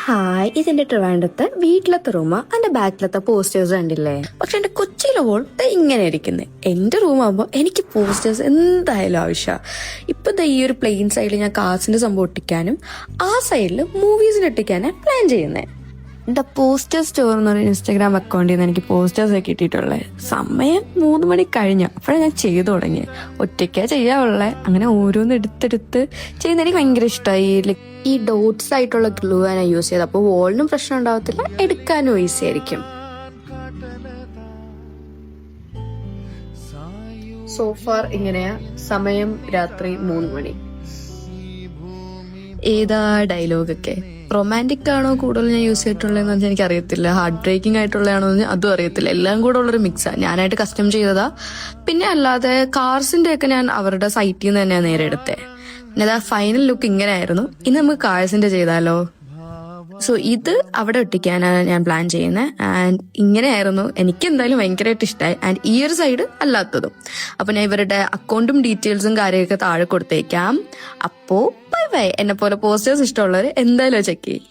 Hi, ഇതിന്റെ ട്രിവാൻഡ്രത്ത് വീട്ടിലത്തെ റൂമ അതിന്റെ ബാക്കിലത്തെ പോസ്റ്റേഴ്സ് കണ്ടില്ലേ? പക്ഷെ എന്റെ കൊച്ചിയിലെ വോൾ ഇങ്ങനെ ഇരിക്കുന്നത്. എന്റെ റൂമാകുമ്പോൾ എനിക്ക് പോസ്റ്റേഴ്സ് എന്തായാലും ആവശ്യമാണ്. ഇപ്പൊ ഈ ഒരു പ്ലെയിൻ സൈഡിൽ ഞാൻ കാർസിന്റെ സംഭവം ഒട്ടിക്കാനും ആ സൈഡിൽ മൂവീസിന് ഒട്ടിക്കാനാണ് പ്ലാൻ ചെയ്യുന്നത്. എന്റെ പോസ്റ്റേഴ്സ് സ്റ്റോർ എന്ന് പറയുന്ന ഇൻസ്റ്റാഗ്രാം അക്കൗണ്ടിൽ നിന്ന് എനിക്ക് പോസ്റ്റേഴ്സ് ഒക്കെ കിട്ടിയിട്ടുള്ളത്. സമയം 3 മണി കഴിഞ്ഞു. അപ്പോഴാണ് ഞാൻ ചെയ്തു തുടങ്ങി. ഒറ്റയ്ക്കാ ചെയ്യാറുള്ളത്. അങ്ങനെ ഓരോന്ന് എടുത്തെടുത്ത് ചെയ്യുന്ന എനിക്ക് ഭയങ്കര ഇഷ്ടമായി. ഈ ഡോട്ട്സ് ആയിട്ടുള്ള ഗ്ലൂ ആണ് യൂസ് ചെയ്തത്. അപ്പോൾ വോളിനും പ്രശ്നം ഉണ്ടാവത്തില്ല, എടുക്കാനും ഈസി ആയിരിക്കും. സോഫാർ ഇങ്ങനെയാ. സമയം രാത്രി 3 മണി. ഏതാ ഡയലോഗൊക്കെ റൊമാൻറ്റിക് ആണോ കൂടുതൽ ഞാൻ യൂസ് ചെയ്തിട്ടുള്ളതെന്ന് വെച്ചാൽ എനിക്ക് അറിയത്തില്ല. ഹാർട്ട് ബ്രേക്കിംഗ് ആയിട്ടുള്ളതാണോ എന്ന് അതും അറിയത്തില്ല. എല്ലാം കൂടെ ഉള്ളൊരു മിക്സാണ്. ഞാനായിട്ട് കസ്റ്റം ചെയ്തതാ. പിന്നെ അല്ലാതെ കാർസിന്റെ ഒക്കെ ഞാൻ അവരുടെ സൈറ്റിൽ നിന്ന് തന്നെയാണ് നേരെ എടുത്തേ. പിന്നെ അതാ ഫൈനൽ ലുക്ക് ഇങ്ങനെ ആയിരുന്നു. ഇനി നമുക്ക് കാർസിന്റെ ചെയ്താലോ? സോ ഇത് അവിടെ ഒട്ടിക്കാനാണ് ഞാൻ പ്ലാൻ ചെയ്യുന്നത്. ആൻഡ് ഇങ്ങനെയായിരുന്നു. എനിക്ക് എന്തായാലും ഭയങ്കരമായിട്ട് ഇഷ്ടമായി. ആൻഡ് ഈ ഒരു സൈഡ് അല്ലാത്തതും. അപ്പൊ ഞാൻ ഇവരുടെ അക്കൗണ്ടും ഡീറ്റെയിൽസും കാര്യമൊക്കെ താഴെ കൊടുത്തേക്കാം. അപ്പോ ബൈ ബൈ. എന്നെ പോലെ പോസ്റ്റേഴ്സ് ഇഷ്ടമുള്ളവർ എന്തായാലും ചെക്ക് ചെയ്യും.